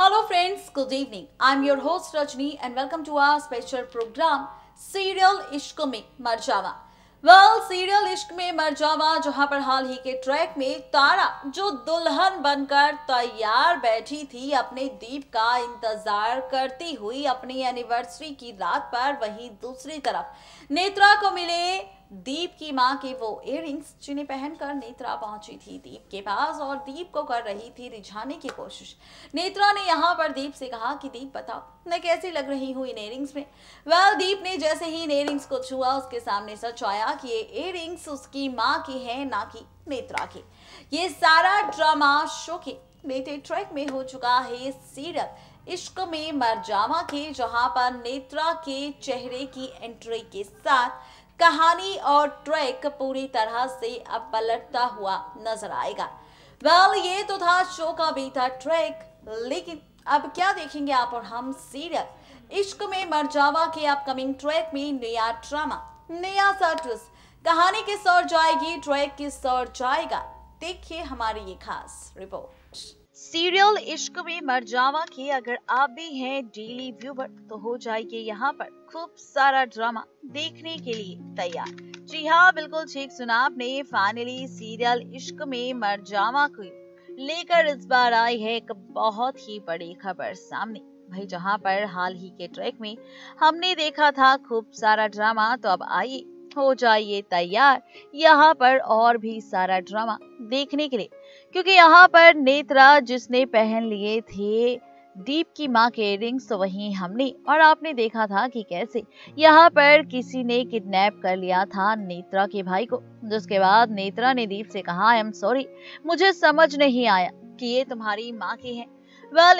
Hello friends, good evening. I'm your host Rajni and welcome to our special program serial इश्क में मर जावा। Serial इश्क में मर जावा जहां पर हाल ही के ट्रैक में तारा जो दुल्हन बनकर तैयार बैठी थी अपने दीप का इंतजार करती हुई अपनी एनिवर्सरी की रात पर, वहीं दूसरी तरफ नेत्रा को मिले दीप की मां के वो इयररिंग्स जिन्हें पहनकर नेत्रा पहुंची थी दीप के पास और दीप को कर रही थी रिझाने की कोशिश। नेत्रा ने यहाँ पर दीप से कहा कि दीप बताओ मैं कैसी लग रही हूँ इन इयररिंग्स में। दीप ने जैसे ही इन इयररिंग्स को छुआ उसके सामने सच आया कि ये इयररिंग्स उसकी माँ की है ना कि नेत्रा की। ये सारा ड्रामा शो के लेटेस्ट ट्रैक में हो चुका है सीरियल इश्क में मर जावा के, जहां पर नेत्रा के चेहरे की एंट्री के साथ कहानी और ट्रैक पूरी तरह से अब पलटता हुआ नजर आएगा। ये तो था शो का बीता ट्रैक, लेकिन अब क्या देखेंगे आप और हम सीरियल इश्क में मर जावा के अपकमिंग ट्रैक में नया ड्रामा, नया सा ट्विस्ट, कहानी किस ओर जाएगी, ट्रैक किस ओर जाएगा, देखिए हमारी ये खास रिपोर्ट। सीरियल इश्क में मर जावा के अगर आप भी हैं डेली व्यूवर तो हो जाइए यहाँ पर खूब सारा ड्रामा देखने के लिए तैयार। जी हाँ, बिल्कुल ठीक सुना आपने। फाइनली सीरियल इश्क में मर जावा को लेकर इस बार आई है एक बहुत ही बड़ी खबर सामने। भाई जहाँ पर हाल ही के ट्रैक में हमने देखा था खूब सारा ड्रामा, तो अब आइए हो जाइए तैयार यहाँ पर और भी सारा ड्रामा देखने के लिए, क्योंकि यहाँ पर नेत्रा जिसने पहन लिए थे दीप की मां के इयररिंग्स, तो वहीं हमने और आपने देखा था कि कैसे यहाँ पर किसी ने किडनैप कर लिया था नेत्रा के भाई को, जिसके बाद नेत्रा ने दीप से कहा आई एम सॉरी, मुझे समझ नहीं आया कि ये तुम्हारी माँ के हैं।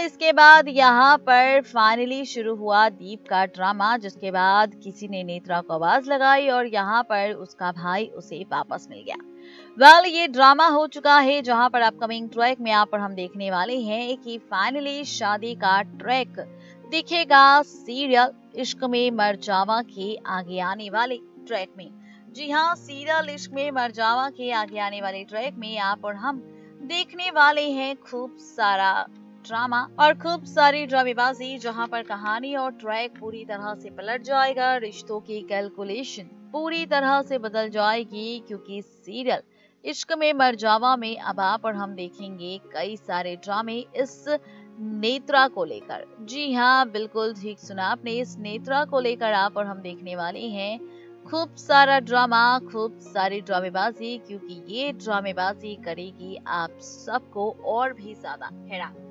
इसके बाद यहाँ पर फाइनली शुरू हुआ दीप का ड्रामा, जिसके बाद किसी ने नेत्रा को आवाज लगाई और यहाँ पर उसका भाई उसे वापस मिल गया। ये ड्रामा हो चुका है जहाँ पर अपकमिंग ट्रैक में यहाँ पर हम देखने वाले हैं कि फाइनली शादी का ट्रैक दिखेगा सीरियल इश्क में मर जावा के आगे आने वाले ट्रैक में। जी हाँ, सीरियल इश्क में मर जावा के आगे आने वाले ट्रैक में यहाँ पर हम देखने वाले हैं खूब सारा ड्रामा और खूब सारी ड्रामेबाजी, जहां पर कहानी और ट्रैक पूरी तरह से पलट जाएगा। रिश्तों की कैलकुलेशन पूरी तरह से बदल जाएगी, क्योंकि सीरियल इश्क में मर जावा में अब आप और हम देखेंगे कई सारे ड्रामे इस नेत्रा को लेकर। जी हाँ, बिल्कुल ठीक सुना आपने, इस नेत्रा को लेकर आप और हम देखने वाले हैं खूब सारा ड्रामा, खूब सारी ड्रामेबाजी, क्योंकि ये ड्रामेबाजी करेगी आप सबको और भी ज्यादा हैरान।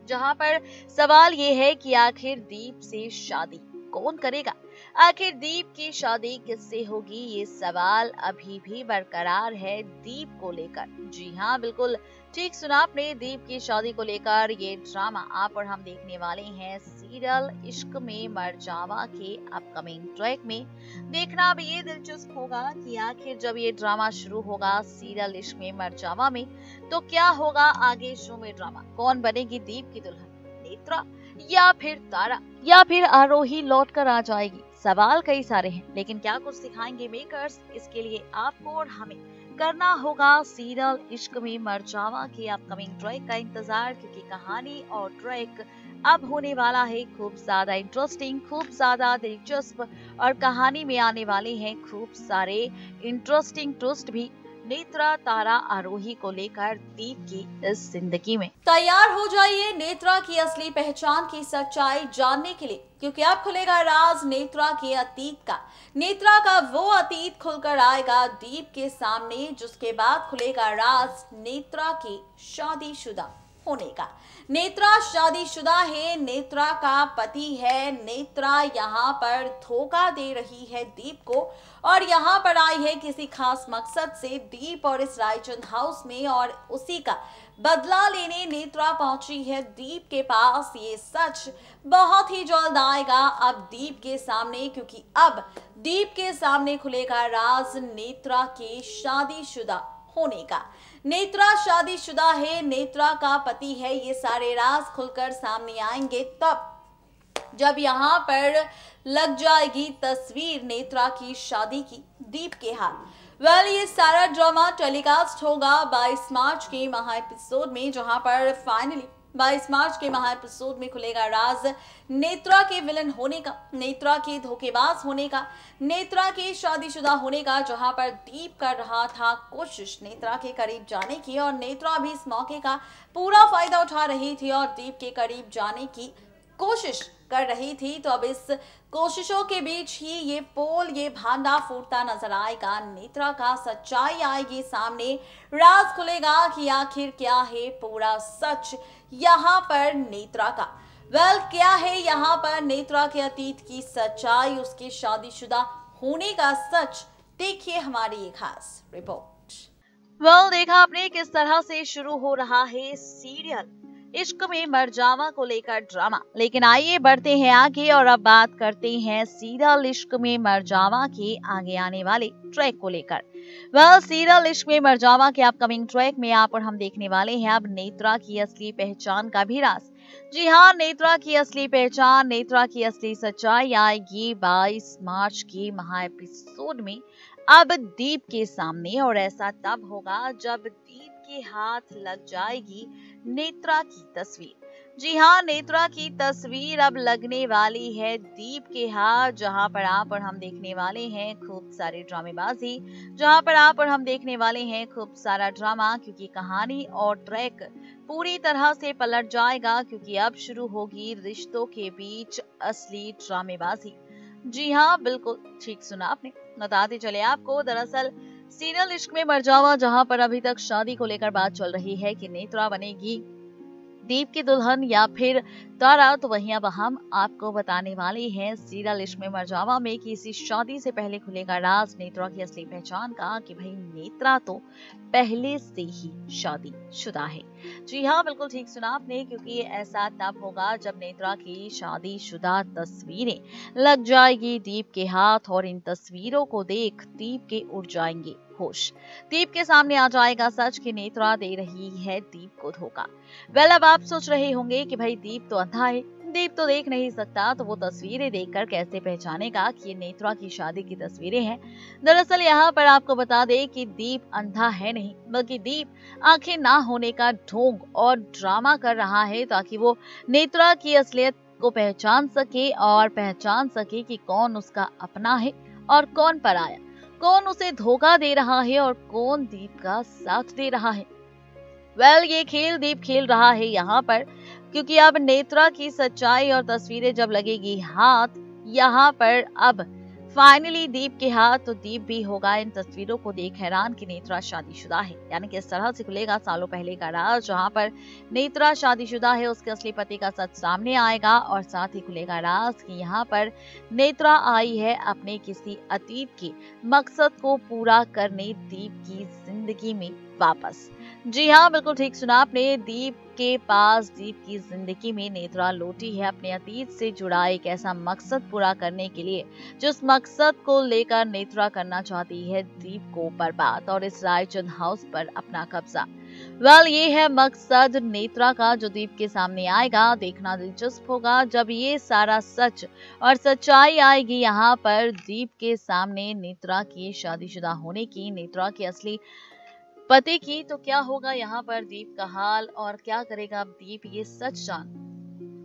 जहां पर सवाल ये है कि आखिर दीप से शादी कौन करेगा, आखिर दीप की शादी किससे होगी, ये सवाल अभी भी बरकरार है दीप को लेकर। जी हाँ, बिल्कुल ठीक सुना आपने, दीप की शादी को लेकर ये ड्रामा आप और हम देखने वाले हैं सीरियल इश्क में मर जावा के अपकमिंग ट्रैक में। देखना अब ये दिलचस्प होगा कि आखिर जब ये ड्रामा शुरू होगा सीरियल इश्क में मर जावा में, तो क्या होगा आगे शो में ड्रामा, कौन बनेगी दीप की दुल्हन, नेत्रा या फिर तारा या फिर आरोही लौट कर आ जाएगी। सवाल कई सारे हैं, लेकिन क्या कुछ सिखाएंगे मेकर्स, इसके लिए आपको और हमें करना होगा सीरियल इश्क में मर जावा के अपकमिंग ट्रैक का इंतजार, क्योंकि कहानी और ट्रैक अब होने वाला है खूब ज्यादा इंटरेस्टिंग, खूब ज्यादा दिलचस्प, और कहानी में आने वाले हैं खूब सारे इंटरेस्टिंग ट्विस्ट भी नेत्रा तारा आरोही को लेकर दीप की इस जिंदगी में। तैयार हो जाइए नेत्रा की असली पहचान की सच्चाई जानने के लिए, क्योंकि अब खुलेगा राज नेत्रा के अतीत का। नेत्रा का वो अतीत खुलकर आएगा दीप के सामने, जिसके बाद खुलेगा राज नेत्रा के शादीशुदा होने का। नेत्रा शादीशुदा है, नेत्रा का पति है, नेत्रा यहाँ पर धोखा दे रही है दीप को और यहाँ पर आई है किसी खास मकसद से दीप और इस रायचंद हाउस में, और उसी का बदला लेने नेत्रा पहुंची है दीप के पास। ये सच बहुत ही जल्द आएगा अब दीप के सामने, क्योंकि अब दीप के सामने खुलेगा राज नेत्रा के शादीशुदा होने का। नेत्रा शादीशुदा है, नेत्रा का पति है, ये सारे राज खुलकर सामने आएंगे तब जब यहाँ पर लग जाएगी तस्वीर नेत्रा की शादी की दीप के हाथ। ये सारा ड्रामा टेलीकास्ट होगा 22 मार्च के महा एपिसोड में, जहां पर फाइनली 22 मार्च के महा एपिसोड में खुलेगा राज नेत्रा के विलन होने का, नेत्रा के धोखेबाज होने का, नेत्रा के शादीशुदा होने का, जहां पर दीप कर रहा था कोशिश नेत्रा के करीब जाने की और नेत्रा भी इस मौके का पूरा फायदा उठा रही थी और दीप के करीब जाने की कोशिश कर रही थी। तो अब इस कोशिशों के बीच ही ये भांडा फूटता नजर आएगा। नेत्रा का सच्चाई आएगी सामने, राज खुलेगा कि आखिर क्या है पूरा सच यहाँ पर नेत्रा का। क्या है यहाँ पर नेत्रा के अतीत की सच्चाई, उसके शादीशुदा होने का सच, देखिए हमारी ये खास रिपोर्ट। देखा आपने किस तरह से शुरू हो रहा है सीरियल इश्क में मरजावा को लेकर ड्रामा। लेकिन आइए बढ़ते हैं आगे और अब बात करते हैं सीरियल इश्क में मरजावा के आगे आने वाले ट्रैक को लेकर। सीरियल इश्क में मरजावा के अपकमिंग ट्रैक में आप और हम देखने वाले हैं अब नेत्रा की असली पहचान का भी राज। जी हाँ, नेत्रा की असली पहचान, नेत्रा की असली सच्चाई आएगी 22 मार्च के महा एपिसोड में अब दीप के सामने, और ऐसा तब होगा जब दीप के हाथ लग जाएगी नेत्रा की तस्वीर। जी हाँ, नेत्रा की तस्वीर अब लगने वाली है दीप के हाथ, जहां पर आप और हम देखने वाले हैं खूब सारी ड्रामेबाजी, जहां पर आप और हम देखने वाले हैं खूब सारा ड्रामा, क्योंकि कहानी और ट्रैक पूरी तरह से पलट जाएगा, क्योंकि अब शुरू होगी रिश्तों के बीच असली ड्रामेबाजी। जी हाँ, बिल्कुल ठीक सुना आपने। बताते चले आपको, दरअसल सीरियल इश्क में मरजावा जहां पर अभी तक शादी को लेकर बात चल रही है कि नेत्रा बनेगी दीप की दुल्हन या फिर तारा, तो वहीं अब हम आपको बताने वाले हैं सीरियल इश्क में मरजावा में कि इसी शादी से पहले खुलेगा राज नेत्रा की असली पहचान का, कि भाई नेत्रा तो पहले से ही शादी शुदा है। जी हाँ, बिल्कुल ठीक सुना आपने, क्योंकि ऐसा तब होगा जब नेत्रा की शादीशुदा तस्वीरें लग जाएगी दीप के हाथ, और इन तस्वीरों को देख दीप के उड़ जाएंगे होश। दीप के सामने आ जाएगा सच कि नेत्रा दे रही है दीप को धोखा। अब आप सोच रहे होंगे कि भाई दीप तो अंधा है, दीप तो देख नहीं सकता, तो वो तस्वीरें देखकर कैसे पहचानेगा कि ये नेत्रा की शादी की तस्वीरें हैं। दरअसल यहाँ पर आपको बता दें कि दीप अंधा है नहीं, बल्कि दीप आंखें ना होने का ढोंग और ड्रामा कर रहा है, ताकि वो नेत्रा की असलियत को पहचान सके, और पहचान सके कि कौन उसका अपना है और कौन पराया, कौन उसे धोखा दे रहा है और कौन दीप का साथ दे रहा है। ये खेल दीप खेल रहा है यहाँ पर, क्योंकि अब नेत्रा की सच्चाई और तस्वीरें जब लगेगी हाथ, यहाँ पर अब फाइनली दीप के हाथ, तो दीप भी होगा इन तस्वीरों को देख हैरान कि नेत्रा शादीशुदा है। यानी कि इस तरह से खुलेगा सालों पहले का राज, जहाँ पर नेत्रा शादीशुदा है, उसके असली पति का सच सामने आएगा, और साथ ही खुलेगा राज कि यहाँ पर नेत्रा आई है अपने किसी अतीत के मकसद को पूरा करने दीप की जिंदगी में वापस। जी हाँ, बिल्कुल ठीक सुना आपने, दीप के पास दीप की जिंदगी में नेत्रा लौटी है अपने अतीत से जुड़ा एक ऐसा मकसद पूरा करने के लिए, जिस मकसद को लेकर नेत्रा करना चाहती है दीप को बर्बाद और इस रायचंद हाउस पर अपना कब्जा। ये है मकसद नेत्रा का, जो दीप के सामने आएगा। देखना दिलचस्प होगा जब ये सारा सच और सच्चाई आएगी यहाँ पर दीप के सामने, नेत्रा की शादीशुदा होने की, नेत्रा की असली पति की। तो क्या होगा यहाँ पर दीप का हाल, और क्या करेगा दीप ये सच जान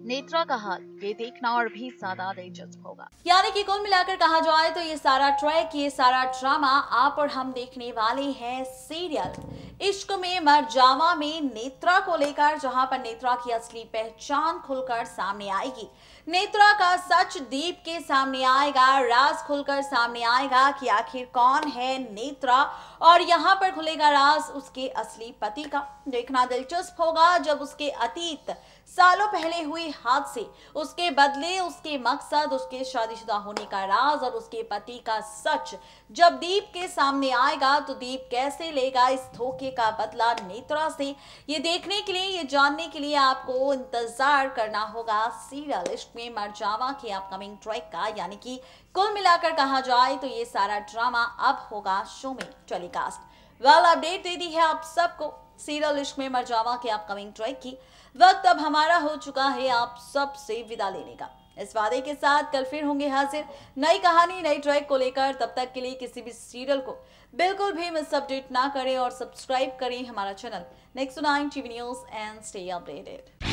नेत्रा का हाल, ये देखना और भी ज्यादा दिलचस्प होगा। यानी कि कुल मिलाकर कहा जाए तो ये सारा ट्रैक, ये सारा ड्रामा आप और हम देखने वाले हैं सीरियल इश्क में मरजावा में नेत्रा को लेकर, जहां पर नेत्रा की असली पहचान खुलकर सामने आएगी, नेत्रा का सच दीप के सामने आएगा, राज खुलकर सामने आएगा कि आखिर कौन है नेत्रा, और यहाँ पर खुलेगा राज उसके असली पति का। देखना दिलचस्प होगा जब उसके अतीत सालों पहले हुए हादसे, उसके बदले, उसके मकसद, उसके शादीशुदा होने का राज और उसके पति का सच जब दीप के सामने आएगा, तो दीप कैसे लेगा इस धोखे का बदला नेत्रा से। ये देखने के लिए, ये जानने के लिए आपको इंतजार करना होगा सीरियल इश्क में मरजावा के अपकमिंग ट्रैक का। यानी कि कुल मिलाकर कहा जाए तो ये सारा ड्रामा अब होगा शो में टेलीकास्ट। अपडेट दे दी है आप सबको सीरियल इश्क में मरजावा के अपकमिंग ट्रैक की। वक्त अब हमारा हो चुका है आप सबसे विदा लेने का। इस वादे के साथ कल फिर होंगे हाजिर नई कहानी, नई ट्रैक को लेकर। तब तक के लिए किसी भी सीरियल को बिल्कुल भी मिस अपडेट ना करें और सब्सक्राइब करें हमारा channel next 9 TV news and stay updated.